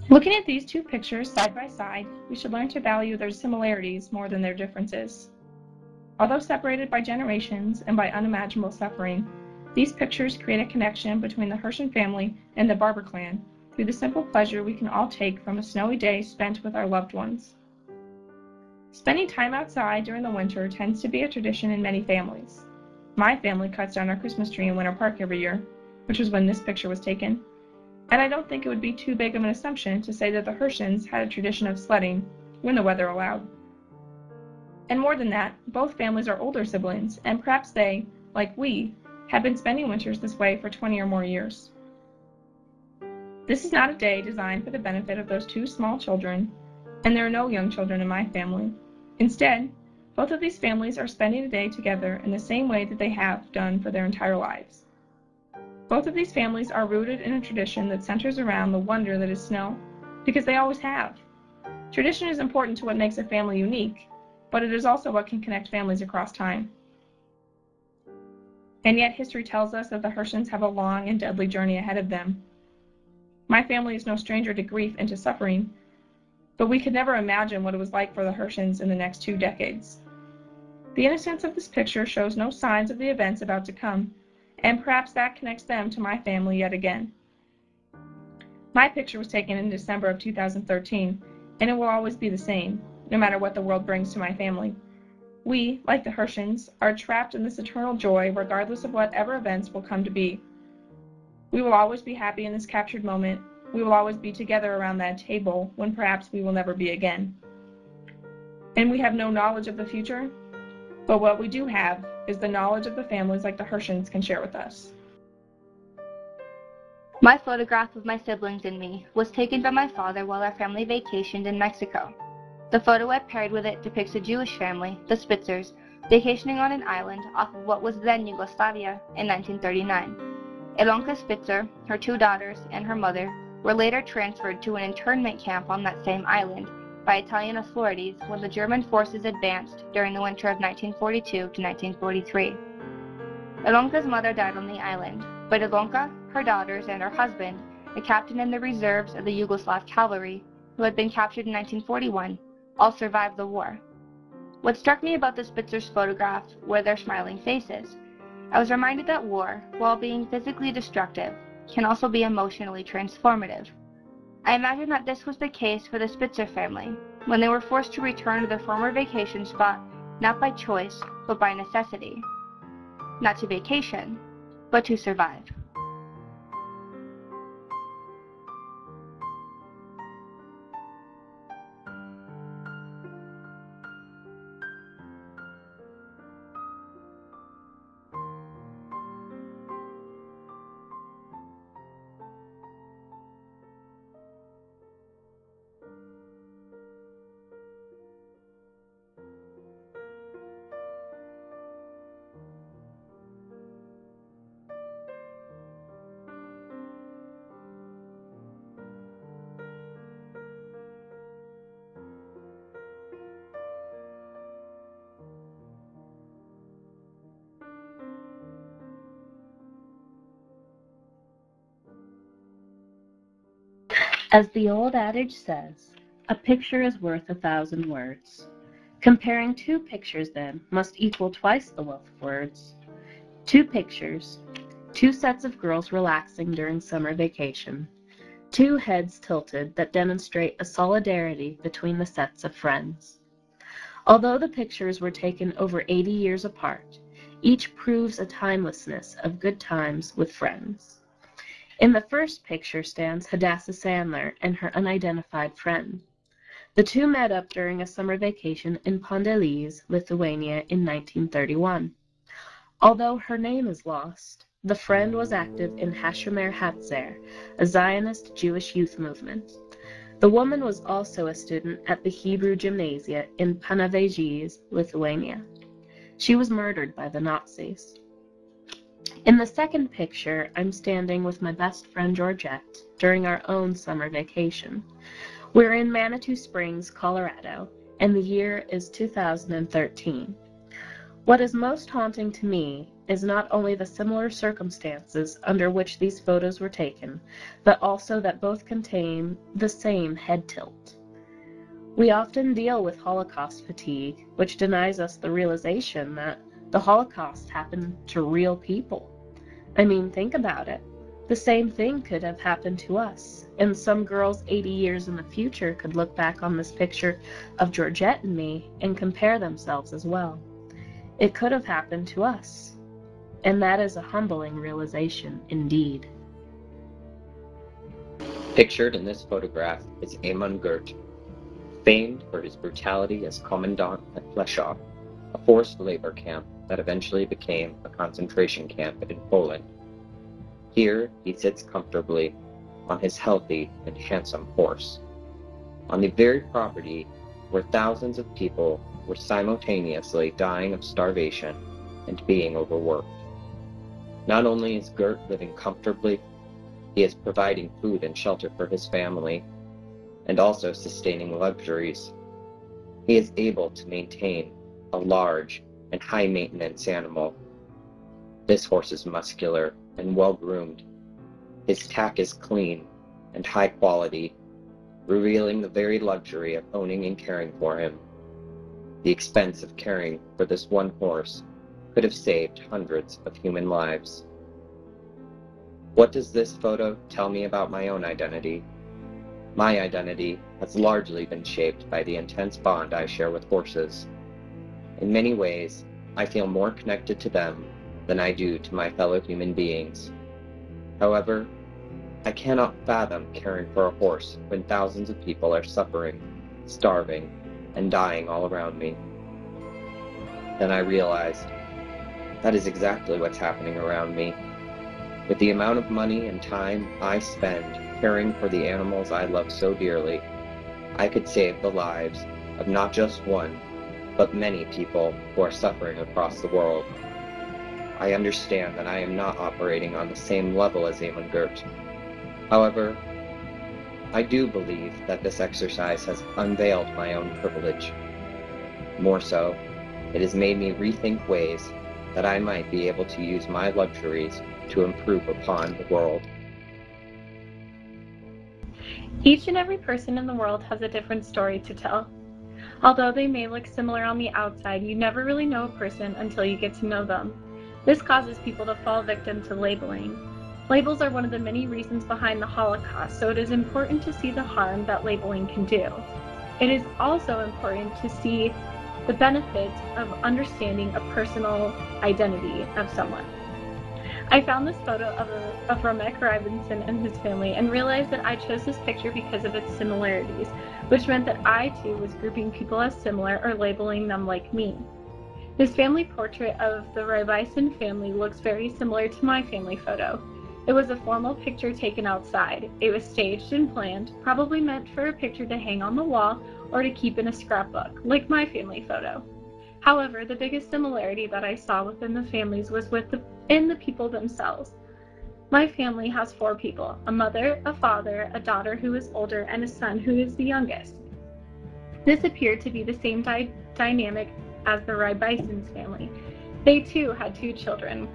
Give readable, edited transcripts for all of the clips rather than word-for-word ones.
Looking at these two pictures side by side, we should learn to value their similarities more than their differences. Although separated by generations and by unimaginable suffering, these pictures create a connection between the Herschen family and the Barber clan through the simple pleasure we can all take from a snowy day spent with our loved ones. Spending time outside during the winter tends to be a tradition in many families. My family cuts down our Christmas tree in Winter Park every year, which was when this picture was taken. And I don't think it would be too big of an assumption to say that the Herschens had a tradition of sledding when the weather allowed. And more than that, both families are older siblings, and perhaps they, like we, have been spending winters this way for 20 or more years. This is not a day designed for the benefit of those two small children, and there are no young children in my family. Instead, both of these families are spending a day together in the same way that they have done for their entire lives. Both of these families are rooted in a tradition that centers around the wonder that is snow, because they always have. Tradition is important to what makes a family unique, but it is also what can connect families across time. And yet history tells us that the Herschens have a long and deadly journey ahead of them. My family is no stranger to grief and to suffering, but we could never imagine what it was like for the Herschens in the next 2 decades. The innocence of this picture shows no signs of the events about to come, and perhaps that connects them to my family yet again. My picture was taken in December of 2013, and it will always be the same, no matter what the world brings to my family. We, like the Herschens, are trapped in this eternal joy regardless of whatever events will come to be. We will always be happy in this captured moment. We will always be together around that table when perhaps we will never be again. And we have no knowledge of the future, but what we do have is the knowledge of the families like the Herschens can share with us. My photograph of my siblings and me was taken by my father while our family vacationed in Mexico. The photo I paired with it depicts a Jewish family, the Spitzers, vacationing on an island off of what was then Yugoslavia in 1939. Ilonka Spitzer, her 2 daughters, and her mother were later transferred to an internment camp on that same island by Italian authorities when the German forces advanced during the winter of 1942 to 1943. Ilonka's mother died on the island, but Ilonka, her daughters, and her husband, a captain in the reserves of the Yugoslav cavalry, who had been captured in 1941, all survived the war. What struck me about the Spitzers' photograph were their smiling faces. I was reminded that war, while being physically destructive, can also be emotionally transformative. I imagine that this was the case for the Spitzer family, when they were forced to return to their former vacation spot, not by choice, but by necessity. Not to vacation, but to survive. As the old adage says, a picture is worth 1,000 words. Comparing 2 pictures, then, must equal twice the wealth of words. 2 pictures, 2 sets of girls relaxing during summer vacation, 2 heads tilted that demonstrate a solidarity between the sets of friends. Although the pictures were taken over 80 years apart, each proves a timelessness of good times with friends. In the first picture stands Hadassah Sandler and her unidentified friend. The 2 met up during a summer vacation in Pandalys, Lithuania in 1931. Although her name is lost, the friend was active in Hashomer Hatzair, a Zionist Jewish youth movement. The woman was also a student at the Hebrew Gymnasia in Panevėžys, Lithuania. She was murdered by the Nazis. In the second picture, I'm standing with my best friend Georgette during our own summer vacation. We're in Manitou Springs, Colorado, and the year is 2013. What is most haunting to me is not only the similar circumstances under which these photos were taken, but also that both contain the same head tilt. We often deal with Holocaust fatigue, which denies us the realization that the Holocaust happened to real people. I mean, think about it. The same thing could have happened to us, and some girls 80 years in the future could look back on this picture of Georgette and me and compare themselves as well. It could have happened to us, and that is a humbling realization indeed. Pictured in this photograph is Amon Gert, famed for his brutality as commandant at Fleshoff, a forced labor camp that eventually became a concentration camp in Poland. Here he sits comfortably on his healthy and handsome horse, on the very property where thousands of people were simultaneously dying of starvation and being overworked. Not only is Gert living comfortably, he is providing food and shelter for his family, and also sustaining luxuries. He is able to maintain a large and high-maintenance animal. This horse is muscular and well-groomed. His tack is clean and high quality, revealing the very luxury of owning and caring for him. The expense of caring for this one horse could have saved hundreds of human lives. What does this photo tell me about my own identity? My identity has largely been shaped by the intense bond I share with horses. In many ways, I feel more connected to them than I do to my fellow human beings. However, I cannot fathom caring for a horse when thousands of people are suffering, starving, and dying all around me. Then I realized that is exactly what's happening around me. With the amount of money and time I spend caring for the animals I love so dearly, I could save the lives of not just one, but many people who are suffering across the world. I understand that I am not operating on the same level as Amon Gert. However, I do believe that this exercise has unveiled my own privilege. More so, it has made me rethink ways that I might be able to use my luxuries to improve upon the world. Each and every person in the world has a different story to tell. Although they may look similar on the outside, you never really know a person until you get to know them. This causes people to fall victim to labeling. Labels are one of the many reasons behind the Holocaust, so it is important to see the harm that labeling can do. It is also important to see the benefits of understanding a personal identity of someone. I found this photo of Romek Robinson and his family and realized that I chose this picture because of its similarities, which meant that I too was grouping people as similar or labeling them like me. This family portrait of the Robinson family looks very similar to my family photo. It was a formal picture taken outside. It was staged and planned, probably meant for a picture to hang on the wall or to keep in a scrapbook, like my family photo. However, the biggest similarity that I saw within the families was in the people themselves. My family has 4 people, a mother, a father, a daughter who is older, and a son who is the youngest. This appeared to be the same dynamic as the Robison's family. They too had 2 children,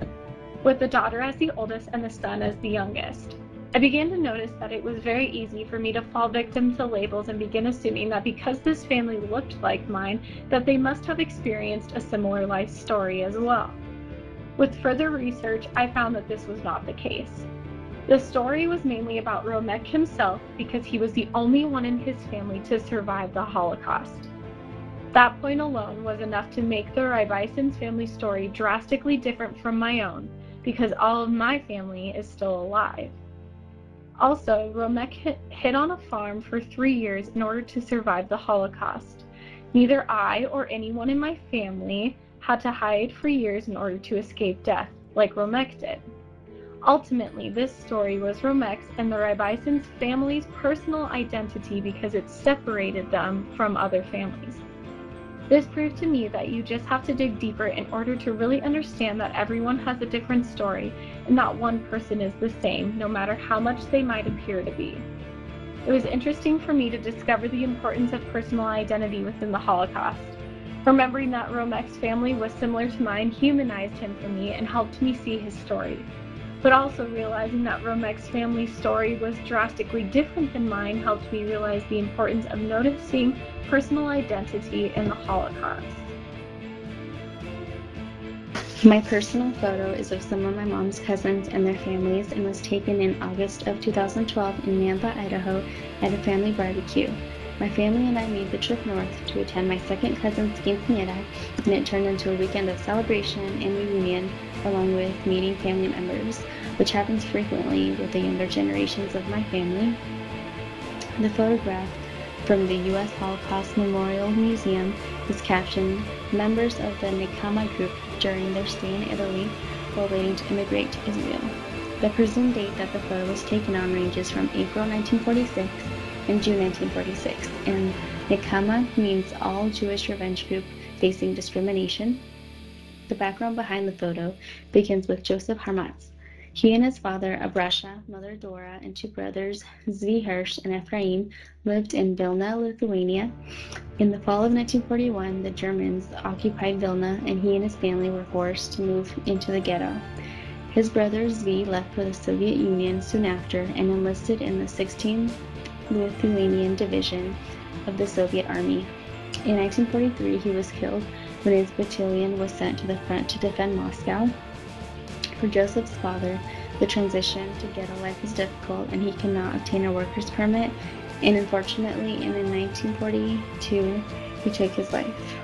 with the daughter as the oldest and the son as the youngest. I began to notice that it was very easy for me to fall victim to labels and begin assuming that because this family looked like mine, that they must have experienced a similar life story as well. With further research, I found that this was not the case. The story was mainly about Romek himself because he was the only one in his family to survive the Holocaust. That point alone was enough to make the Robison's family story drastically different from my own, because all of my family is still alive. Also, Romek hid on a farm for 3 years in order to survive the Holocaust. Neither I or anyone in my family had to hide for years in order to escape death, like Romek did. Ultimately, this story was Romek's and the Rybison's family's personal identity because it separated them from other families. This proved to me that you just have to dig deeper in order to really understand that everyone has a different story and not one person is the same, no matter how much they might appear to be. It was interesting for me to discover the importance of personal identity within the Holocaust. Remembering that Romek's family was similar to mine humanized him for me and helped me see his story. But also realizing that Romek's family story was drastically different than mine helped me realize the importance of noticing personal identity in the Holocaust. My personal photo is of some of my mom's cousins and their families and was taken in August of 2012 in Nampa, Idaho at a family barbecue. My family and I made the trip north to attend my second cousin's quinceañera, and it turned into a weekend of celebration and reunion along with meeting family members, which happens frequently with the younger generations of my family. The photograph from the U.S. Holocaust Memorial Museum is captioned, "Members of the Nekama group during their stay in Italy while waiting to immigrate to Israel." The presumed date that the photo was taken on ranges from April 1946 and June 1946, and Nekama means all Jewish revenge group facing discrimination. The background behind the photo begins with Joseph Harmatz. He and his father, Abrasha, mother Dora, and two brothers, Zvi Hirsch and Ephraim, lived in Vilna, Lithuania. In the fall of 1941, the Germans occupied Vilna, and he and his family were forced to move into the ghetto. His brother Zvi left for the Soviet Union soon after and enlisted in the 16th Lithuanian Division of the Soviet Army. In 1943, he was killed when his battalion was sent to the front to defend Moscow. For Joseph's father, the transition to ghetto life is difficult and he cannot obtain a worker's permit, and unfortunately in 1942 he took his life.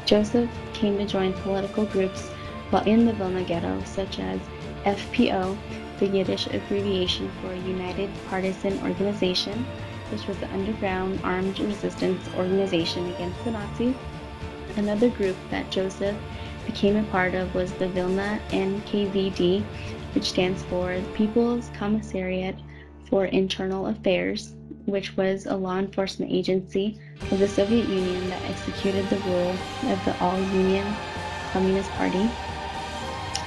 Joseph came to join political groups while in the Vilna ghetto, such as FPO, the Yiddish abbreviation for United Partisan Organization, which was the underground armed resistance organization against the Nazis. Another group that Joseph became a part of was the Vilna NKVD, which stands for the People's Commissariat for Internal Affairs, which was a law enforcement agency of the Soviet Union that executed the rule of the All-Union Communist Party.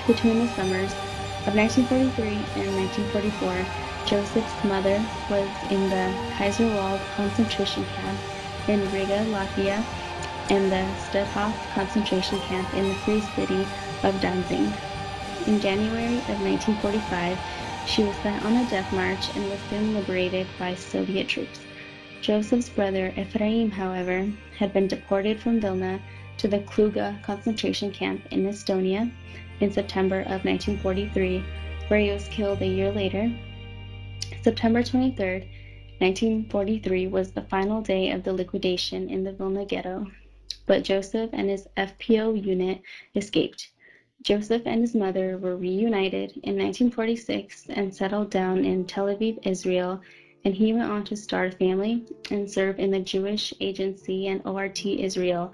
Between the summers of 1943 and 1944, Joseph's mother was in the Kaiserwald concentration camp in Riga, Latvia, and the Stutthof concentration camp in the Free City of Danzig. In January of 1945, she was sent on a death march and was soon liberated by Soviet troops. Joseph's brother Ephraim, however, had been deported from Vilna to the Kluga concentration camp in Estonia in September of 1943, where he was killed a year later. September 23, 1943 was the final day of the liquidation in the Vilna ghetto, but Joseph and his FPO unit escaped. Joseph and his mother were reunited in 1946 and settled down in Tel Aviv, Israel, and he went on to start a family and serve in the Jewish Agency and ORT Israel.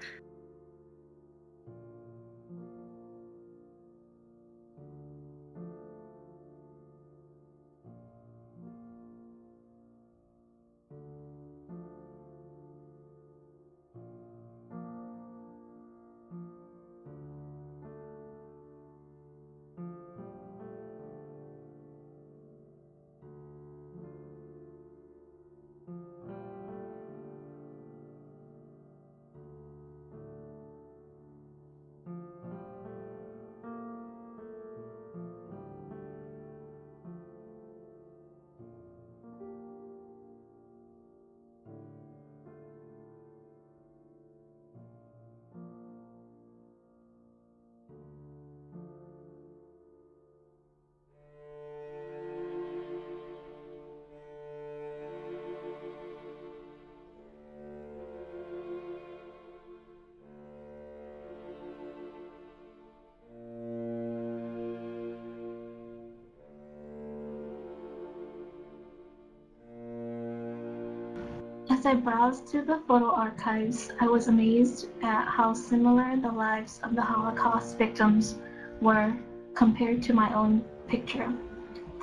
As I browsed through the photo archives, I was amazed at how similar the lives of the Holocaust victims were compared to my own picture.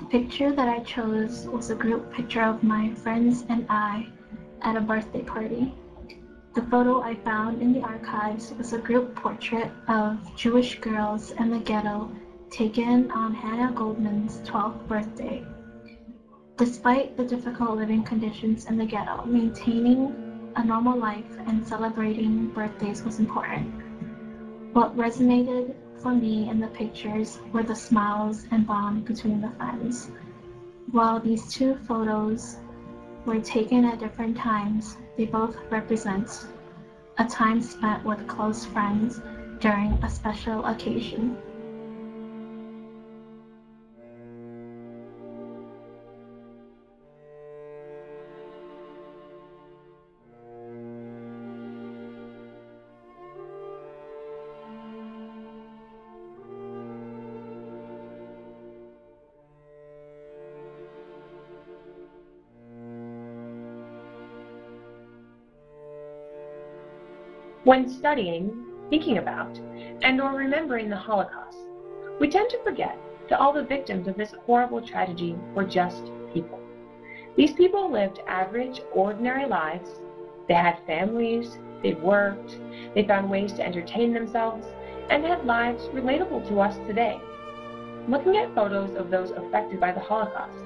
The picture that I chose was a group picture of my friends and I at a birthday party. The photo I found in the archives was a group portrait of Jewish girls in the ghetto taken on Hannah Goldman's 12th birthday. Despite the difficult living conditions in the ghetto, maintaining a normal life and celebrating birthdays was important. What resonated for me in the pictures were the smiles and bond between the friends. While these two photos were taken at different times, they both represent a time spent with close friends during a special occasion. When studying, thinking about, and/or remembering the Holocaust, we tend to forget that all the victims of this horrible tragedy were just people. These people lived average, ordinary lives. They had families, they worked, they found ways to entertain themselves, and had lives relatable to us today. Looking at photos of those affected by the Holocaust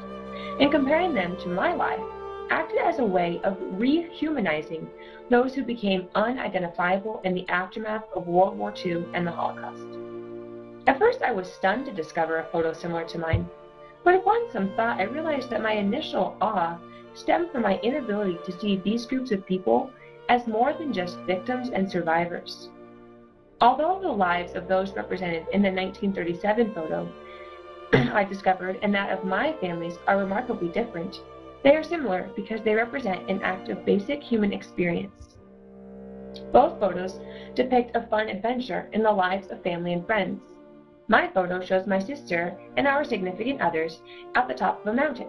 and comparing them to my life acted as a way of rehumanizing those who became unidentifiable in the aftermath of World War II and the Holocaust. At first, I was stunned to discover a photo similar to mine, but upon some thought, I realized that my initial awe stemmed from my inability to see these groups of people as more than just victims and survivors. Although the lives of those represented in the 1937 photo I discovered and that of my families are remarkably different, they are similar because they represent an act of basic human experience. Both photos depict a fun adventure in the lives of family and friends. My photo shows my sister and our significant others at the top of a mountain.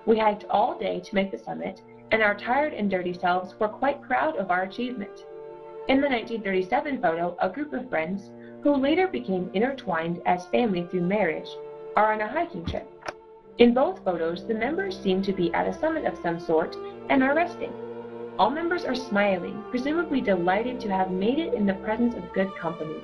We hiked all day to make the summit, and our tired and dirty selves were quite proud of our achievement. In the 1937 photo, a group of friends, who later became intertwined as family through marriage, are on a hiking trip. In both photos, the members seem to be at a summit of some sort and are resting. All members are smiling, presumably delighted to have made it in the presence of good company.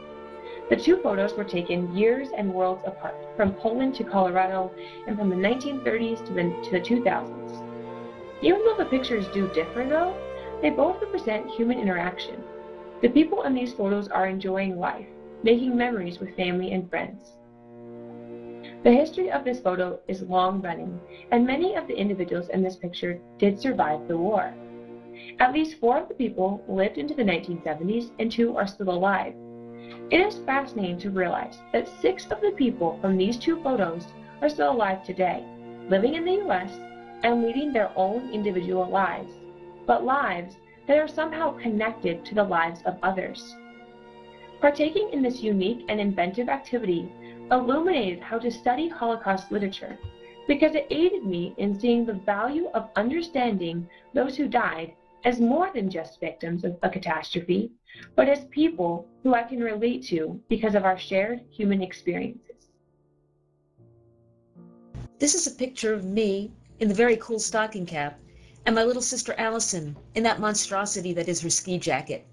The two photos were taken years and worlds apart, from Poland to Colorado, and from the 1930s to the 2000s. Even though the pictures do differ, though, they both represent human interaction. The people in these photos are enjoying life, making memories with family and friends. The history of this photo is long-running, and many of the individuals in this picture did survive the war. At least 4 of the people lived into the 1970s, and 2 are still alive. It is fascinating to realize that 6 of the people from these 2 photos are still alive today, living in the US and leading their own individual lives, but lives that are somehow connected to the lives of others. Partaking in this unique and inventive activity illuminated how to study Holocaust literature, because it aided me in seeing the value of understanding those who died as more than just victims of a catastrophe, but as people who I can relate to because of our shared human experiences. This is a picture of me in the very cool stocking cap and my little sister Allison in that monstrosity that is her ski jacket,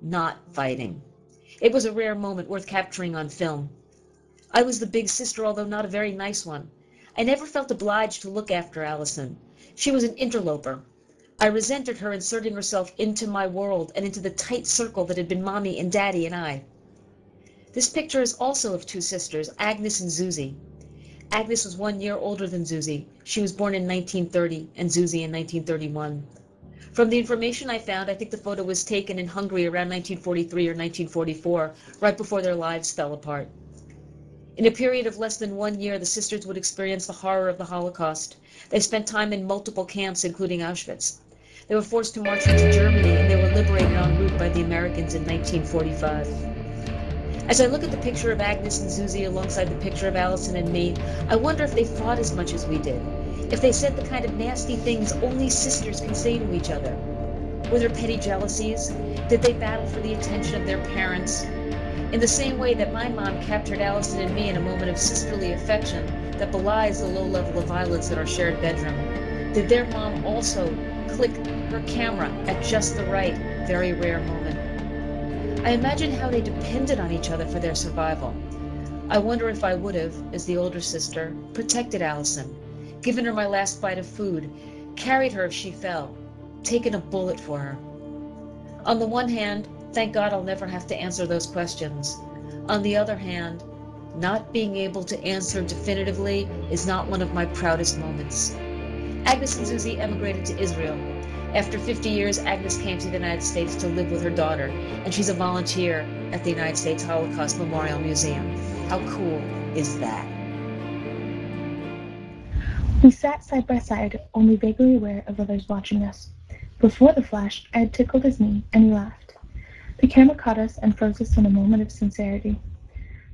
not fighting. It was a rare moment worth capturing on film. I was the big sister, although not a very nice one. I never felt obliged to look after Allison. She was an interloper. I resented her inserting herself into my world and into the tight circle that had been Mommy and Daddy and I. This picture is also of 2 sisters, Agnes and Zuzi. Agnes was 1 year older than Zuzi. She was born in 1930 and Zuzi in 1931. From the information I found, I think the photo was taken in Hungary around 1943 or 1944, right before their lives fell apart. In a period of less than 1 year, the sisters would experience the horror of the Holocaust. They spent time in multiple camps, including Auschwitz. They were forced to march into Germany, and they were liberated en route by the Americans in 1945. As I look at the picture of Agnes and Zuzi alongside the picture of Allison and me, I wonder if they fought as much as we did, if they said the kind of nasty things only sisters can say to each other. Were there petty jealousies? Did they battle for the attention of their parents? in the same way that my mom captured Allison and me in a moment of sisterly affection that belies the low level of violence in our shared bedroom, did their mom also click her camera at just the right, very rare moment. I imagine how they depended on each other for their survival. I wonder if I would have, as the older sister, protected Allison, given her my last bite of food, carried her if she fell, taken a bullet for her. On the one hand, thank God I'll never have to answer those questions. On the other hand, not being able to answer definitively is not one of my proudest moments. Agnes and Susie emigrated to Israel. After 50 years, Agnes came to the United States to live with her daughter, and she's a volunteer at the United States Holocaust Memorial Museum. How cool is that? We sat side by side, only vaguely aware of others watching us. Before the flash, I had tickled his knee, and he laughed. The camera caught us and froze us in a moment of sincerity.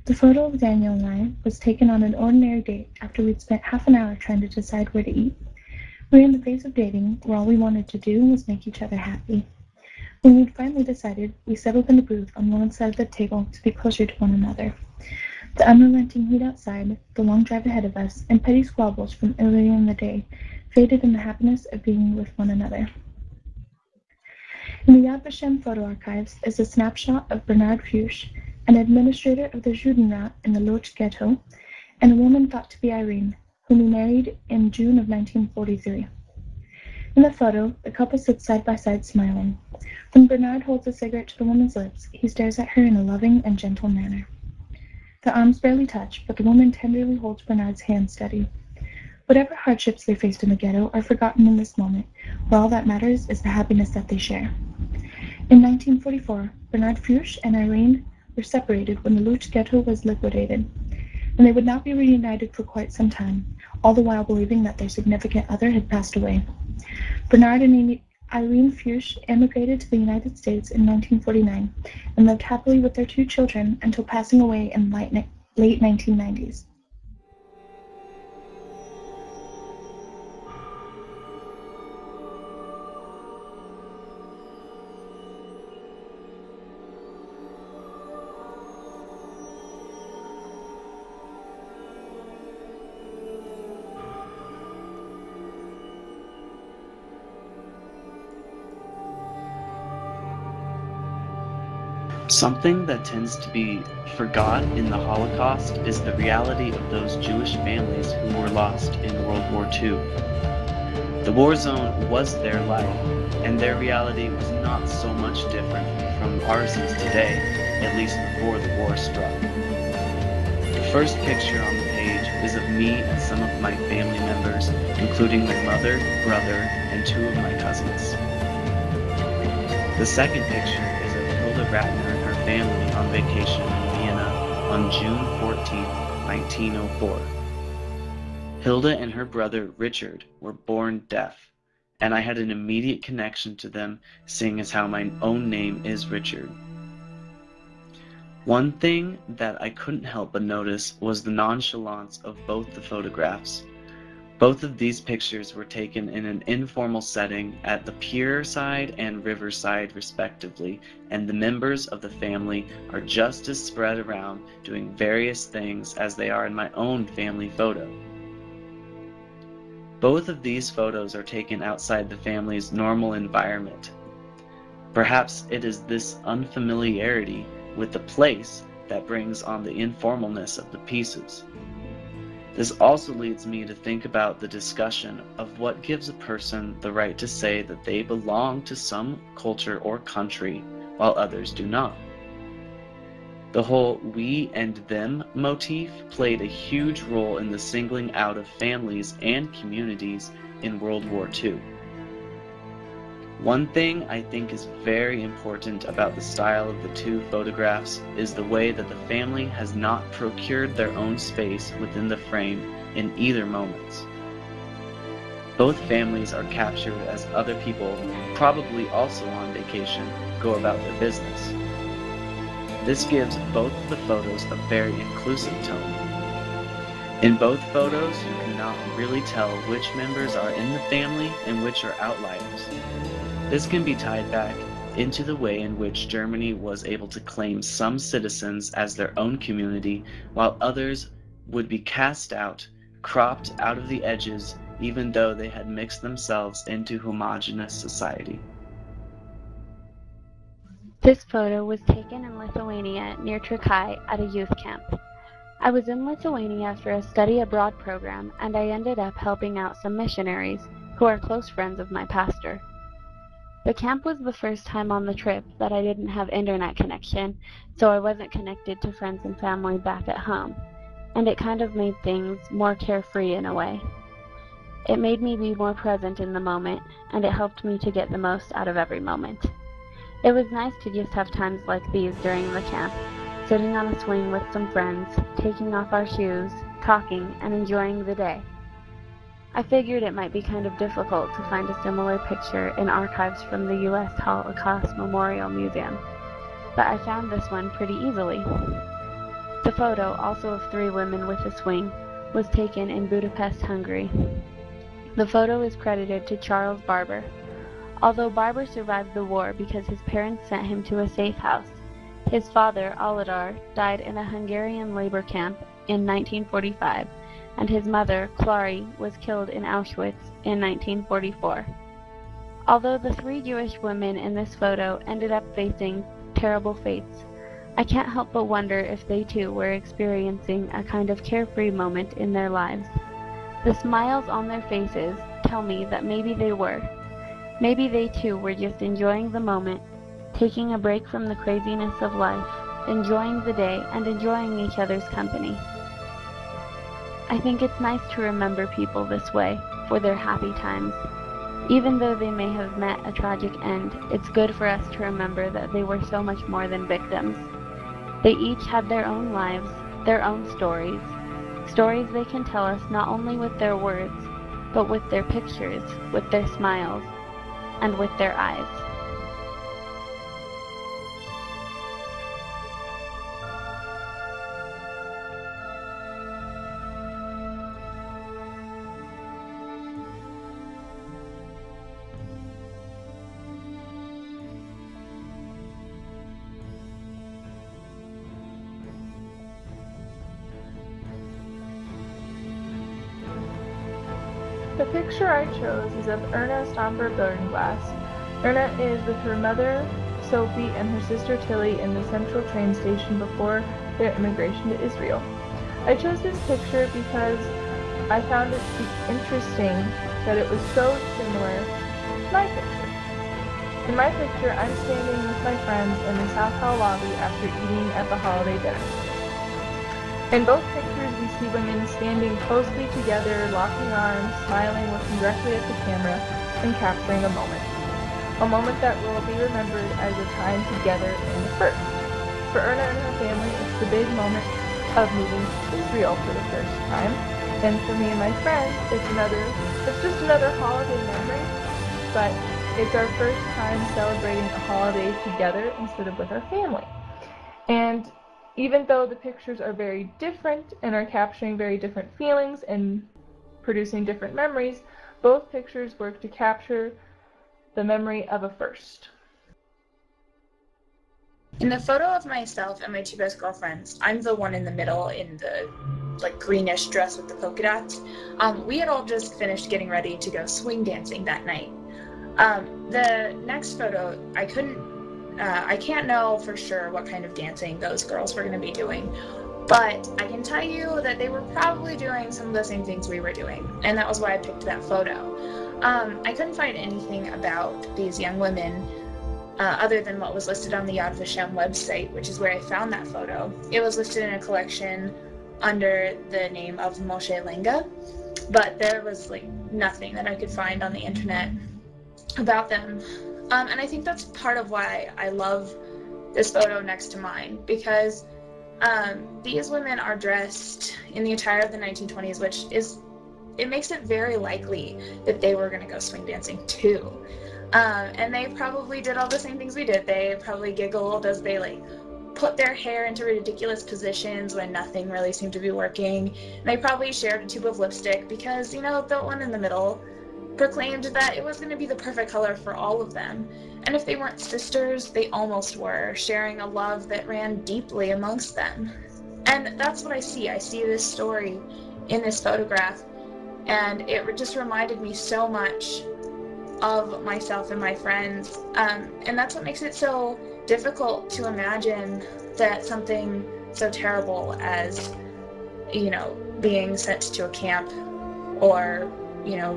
The photo of Daniel and I was taken on an ordinary date after we'd spent half an hour trying to decide where to eat. We were in the phase of dating where all we wanted to do was make each other happy. When we'd finally decided, we settled in a booth on one side of the table to be closer to one another. The unrelenting heat outside, the long drive ahead of us, and petty squabbles from earlier in the day faded in the happiness of being with one another. In the Yad Vashem photo archives is a snapshot of Bernard Fuchs, an administrator of the Judenrat in the Lodz ghetto, and a woman thought to be Irene, whom he married in June of 1943. In the photo, the couple sits side by side smiling. When Bernard holds a cigarette to the woman's lips, he stares at her in a loving and gentle manner. The arms barely touch, but the woman tenderly holds Bernard's hand steady. Whatever hardships they faced in the ghetto are forgotten in this moment, where all that matters is the happiness that they share. In 1944, Bernard Fuchs and Irene were separated when the Lodz ghetto was liquidated, and they would not be reunited for quite some time, all the while believing that their significant other had passed away. Bernard and Irene Fuchs emigrated to the United States in 1949 and lived happily with their 2 children until passing away in late 1990s. Something that tends to be forgotten in the Holocaust is the reality of those Jewish families who were lost in World War II. The war zone was their life, and their reality was not so much different from ours is today, at least before the war struck. The first picture on the page is of me and some of my family members, including my mother, brother, and 2 of my cousins. The second picture is of Hilda Ratner and her family on vacation in Vienna on June 14, 1904. Hilda and her brother Richard were born deaf, and I had an immediate connection to them, seeing as how my own name is Richard. One thing that I couldn't help but notice was the nonchalance of both the photographs. Both of these pictures were taken in an informal setting at the pier side and riverside respectively, and the members of the family are just as spread around doing various things as they are in my own family photo. Both of these photos are taken outside the family's normal environment. Perhaps it is this unfamiliarity with the place that brings on the informalness of the pieces. This also leads me to think about the discussion of what gives a person the right to say that they belong to some culture or country while others do not. The whole we and them motif played a huge role in the singling out of families and communities in World War II. One thing I think is very important about the style of the 2 photographs is the way that the family has not procured their own space within the frame in either moments. Both families are captured as other people, probably also on vacation, go about their business. This gives both of the photos a very inclusive tone. In both photos, you cannot really tell which members are in the family and which are outliers. This can be tied back, into the way in which Germany was able to claim some citizens as their own community, while others would be cast out, cropped out of the edges, even though they had mixed themselves into homogeneous society. This photo was taken in Lithuania near Trakai at a youth camp. I was in Lithuania for a study abroad program, and I ended up helping out some missionaries who are close friends of my pastor. The camp was the first time on the trip that I didn't have internet connection, so I wasn't connected to friends and family back at home, and it kind of made things more carefree in a way. It made me be more present in the moment, and it helped me to get the most out of every moment. It was nice to just have times like these during the camp, sitting on a swing with some friends, taking off our shoes, talking, and enjoying the day. I figured it might be kind of difficult to find a similar picture in archives from the U.S. Holocaust Memorial Museum, but I found this one pretty easily. The photo, also of 3 women with a swing, was taken in Budapest, Hungary. The photo is credited to Charles Barber. Although Barber survived the war because his parents sent him to a safe house, his father, Aladar, died in a Hungarian labor camp in 1945, and his mother, Clary, was killed in Auschwitz in 1944. Although the 3 Jewish women in this photo ended up facing terrible fates, I can't help but wonder if they too were experiencing a kind of carefree moment in their lives. The smiles on their faces tell me that maybe they were. Maybe they too were just enjoying the moment, taking a break from the craziness of life, enjoying the day, and enjoying each other's company. I think it's nice to remember people this way, for their happy times. Even though they may have met a tragic end, it's good for us to remember that they were so much more than victims. They each had their own lives, their own stories. Stories they can tell us not only with their words, but with their pictures, with their smiles, and with their eyes. The picture I chose is of Erna Stamper-Billenglass. Erna is with her mother, Sophie, and her sister Tilly in the central train station before their immigration to Israel. I chose this picture because I found it interesting that it was so similar to my picture. In my picture, I'm standing with my friends in the South Hall lobby after eating at the holiday dinner. In both pictures, we see women standing closely together, locking arms, smiling, looking directly at the camera, and capturing a moment. A moment that will be remembered as a time together in the first. For Erna and her family, it's the big moment of moving to Israel for the first time. And for me and my friends, it's just another holiday memory, but it's our first time celebrating a holiday together instead of with our family. And even though the pictures are very different and are capturing very different feelings and producing different memories, both pictures work to capture the memory of a first. In the photo of myself and my 2 best girlfriends, I'm the one in the middle in the greenish dress with the polka dots. We had all just finished getting ready to go swing dancing that night. The next photo, I can't know for sure what kind of dancing those girls were going to be doing, but I can tell you that they were probably doing some of the same things we were doing, and that was why I picked that photo. I couldn't find anything about these young women other than what was listed on the Yad Vashem website, which is where I found that photo. It was listed in a collection under the name of Moshe Lenga, but there was nothing that I could find on the internet about them. And I think that's part of why I love this photo next to mine, because these women are dressed in the attire of the 1920s, which it makes it very likely that they were going to go swing dancing too. And they probably did all the same things we did. They probably giggled as they put their hair into ridiculous positions when nothing really seemed to be working. And they probably shared a tube of lipstick because, the one in the middle proclaimed that it was going to be the perfect color for all of them. And if they weren't sisters, they almost were, sharing a love that ran deeply amongst them. And that's what I see. I see this story in this photograph, and it just reminded me so much of myself and my friends. And that's what makes it so difficult to imagine that something so terrible as, being sent to a camp or,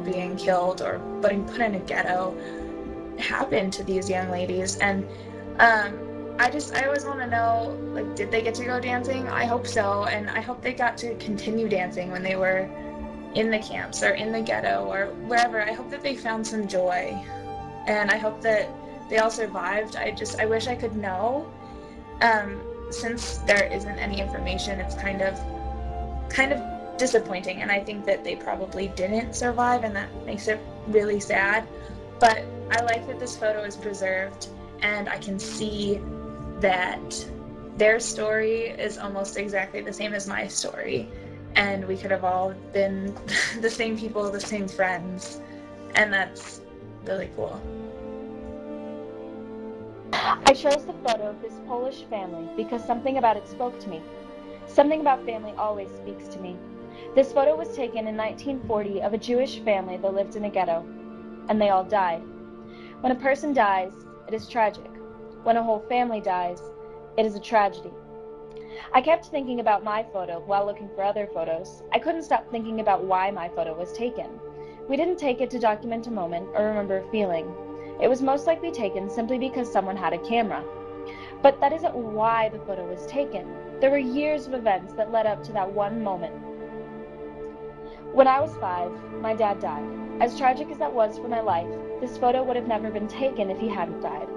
being killed or being put in a ghetto happened to these young ladies. And I always want to know, like, did they get to go dancing? I hope so, and I hope they got to continue dancing when they were in the camps or in the ghetto or wherever. I hope that they found some joy, and I hope that they all survived. I wish I could know. Since there isn't any information, it's kind of disappointing, and I think that they probably didn't survive, and that makes it really sad. But I like that this photo is preserved, and I can see that their story is almost exactly the same as my story, and we could have all been the same people, the same friends, and that's really cool. I chose the photo of this Polish family because something about it spoke to me. Something about family always speaks to me. This photo was taken in 1940 of a Jewish family that lived in a ghetto, and they all died. When a person dies, it is tragic. When a whole family dies, it is a tragedy. I kept thinking about my photo while looking for other photos. I couldn't stop thinking about why my photo was taken. We didn't take it to document a moment or remember a feeling. It was most likely taken simply because someone had a camera. But that isn't why the photo was taken. There were years of events that led up to that one moment. When I was 5, my dad died. As tragic as that was for my life, this photo would have never been taken if he hadn't died.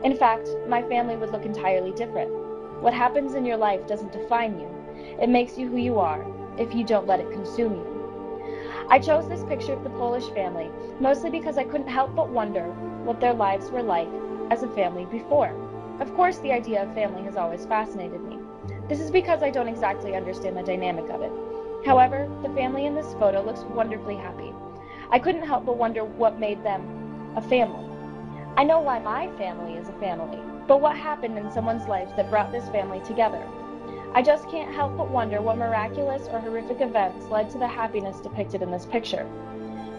In fact, my family would look entirely different. What happens in your life doesn't define you. It makes you who you are, if you don't let it consume you. I chose this picture of the Polish family, mostly because I couldn't help but wonder what their lives were like as a family before. Of course, the idea of family has always fascinated me. This is because I don't exactly understand the dynamic of it. However, the family in this photo looks wonderfully happy. I couldn't help but wonder what made them a family. I know why my family is a family, but what happened in someone's life that brought this family together? I just can't help but wonder what miraculous or horrific events led to the happiness depicted in this picture.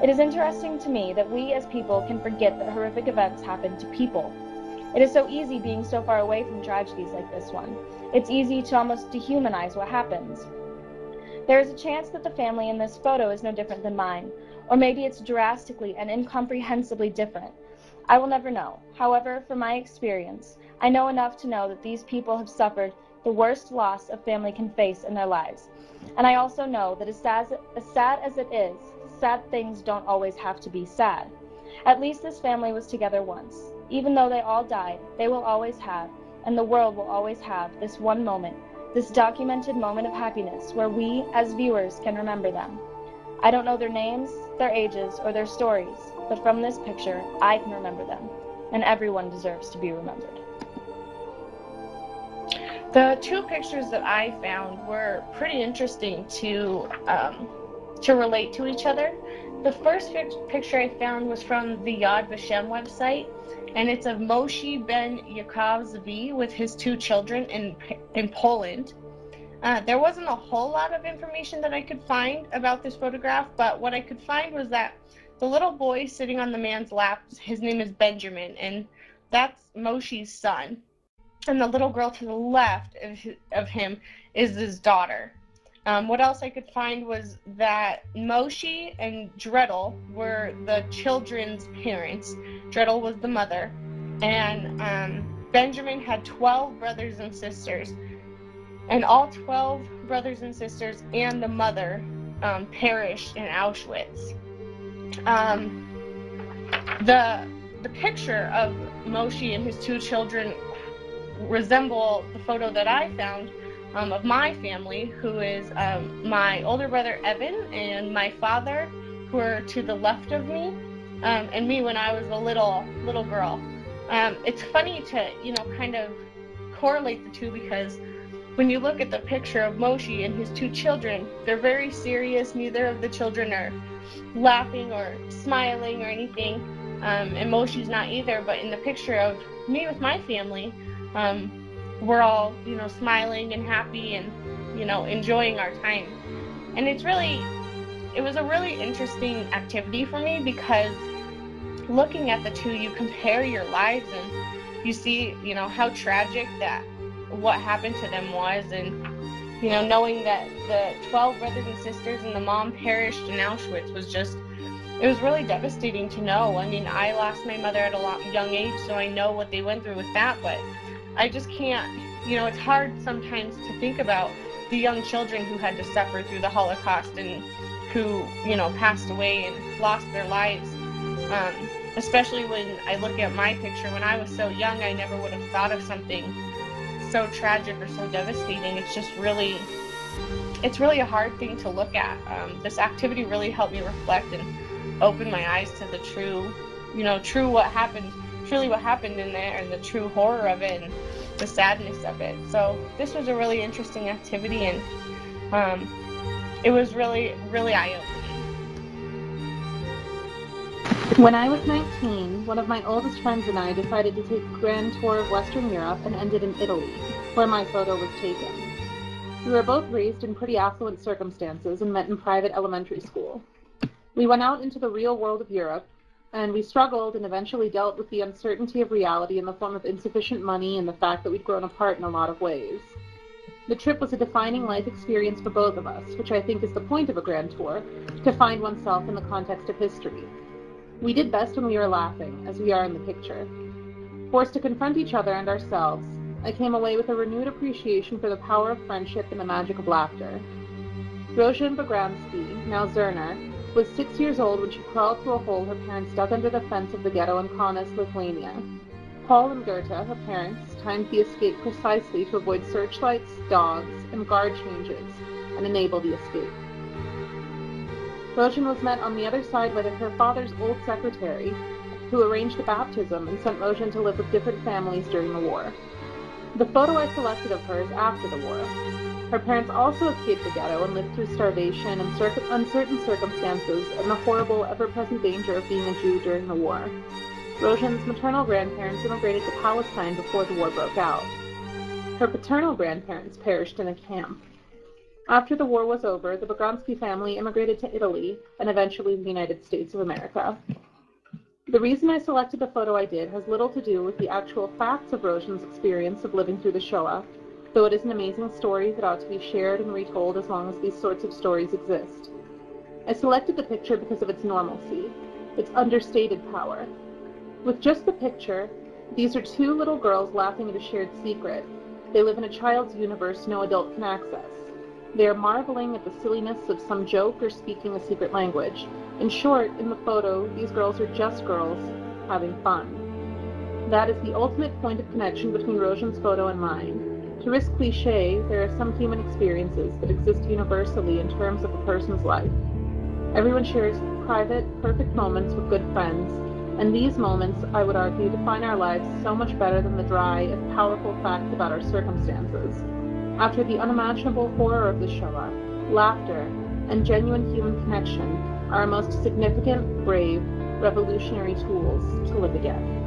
It is interesting to me that we as people can forget that horrific events happen to people. It is so easy being so far away from tragedies like this one. It's easy to almost dehumanize what happens. There is a chance that the family in this photo is no different than mine, or maybe it's drastically and incomprehensibly different. I will never know. However, from my experience, I know enough to know that these people have suffered the worst loss a family can face in their lives. And I also know that as sad as it is, sad things don't always have to be sad. At least this family was together once. Even though they all died, they will always have, and the world will always have, this one moment, this documented moment of happiness where we, as viewers, can remember them. I don't know their names, their ages, or their stories, but from this picture, I can remember them, and everyone deserves to be remembered. The two pictures that I found were pretty interesting to relate to each other. The first picture I found was from the Yad Vashem website, and it's of Moshe ben Yaakov Zvi with his 2 children in Poland. There wasn't a whole lot of information that I could find about this photograph, but what I could find was that the little boy sitting on the man's lap, his name is Benjamin, and that's Moshe's son. And the little girl to the left of him is his daughter. What else I could find was that Moshe and Dreddle were the children's parents. Dreddle was the mother. And Benjamin had 12 brothers and sisters. And all 12 brothers and sisters and the mother perished in Auschwitz. The picture of Moshe and his 2 children resemble the photo that I found of my family, who is my older brother Evan and my father, who are to the left of me, and me when I was a little girl. It's funny to kind of correlate the two because when you look at the picture of Moshe and his two children, they're very serious. Neither of the children are laughing or smiling or anything, and Moshe's not either. But in the picture of me with my family, we're all, smiling and happy and, enjoying our time. And it was a really interesting activity for me, because looking at the two, you compare your lives and you see, how tragic that what happened to them was, and knowing that the 12 brothers and sisters and the mom perished in Auschwitz it was really devastating to know. I mean, I lost my mother at a young age, so I know what they went through with that, but I just can't, it's hard sometimes to think about the young children who had to suffer through the Holocaust and who, passed away and lost their lives. Especially when I look at my picture, when I was so young, I never would have thought of something so tragic or so devastating. It's really a hard thing to look at. This activity really helped me reflect and open my eyes to the truly what happened in there, and the true horror of it and the sadness of it. So this was a really interesting activity, and it was really, really eye-opening. When I was 19, one of my oldest friends and I decided to take a grand tour of Western Europe and ended in Italy, where my photo was taken. We were both raised in pretty affluent circumstances and met in private elementary school. We went out into the real world of Europe, and we struggled and eventually dealt with the uncertainty of reality in the form of insufficient money and the fact that we'd grown apart in a lot of ways. The trip was a defining life experience for both of us, which I think is the point of a grand tour, to find oneself in the context of history. We did best when we were laughing, as we are in the picture. Forced to confront each other and ourselves, I came away with a renewed appreciation for the power of friendship and the magic of laughter. Rozhin Bagransky, now Zerner, was 6 years old when she crawled through a hole her parents dug under the fence of the ghetto in Kaunas, Lithuania. Paul and Gerta, her parents, timed the escape precisely to avoid searchlights, dogs, and guard changes, and enable the escape. Rozhin was met on the other side by her father's old secretary, who arranged a baptism and sent Rozhin to live with different families during the war. The photo I selected of her is after the war. Her parents also escaped the ghetto and lived through starvation and uncertain circumstances and the horrible, ever-present danger of being a Jew during the war. Rozhin's maternal grandparents immigrated to Palestine before the war broke out. Her paternal grandparents perished in a camp. After the war was over, the Bagransky family immigrated to Italy and eventually the United States of America. The reason I selected the photo I did has little to do with the actual facts of Rozhin's experience of living through the Shoah, though it is an amazing story that ought to be shared and retold as long as these sorts of stories exist. I selected the picture because of its normalcy, its understated power. With just the picture, these are two little girls laughing at a shared secret. They live in a child's universe no adult can access. They are marveling at the silliness of some joke or speaking a secret language. In short, in the photo, these girls are just girls having fun. That is the ultimate point of connection between Rozhin's photo and mine. To risk cliché, there are some human experiences that exist universally in terms of a person's life. Everyone shares private, perfect moments with good friends, and these moments, I would argue, define our lives so much better than the dry, if powerful facts about our circumstances. After the unimaginable horror of the Shoah, laughter and genuine human connection are our most significant, brave, revolutionary tools to live again.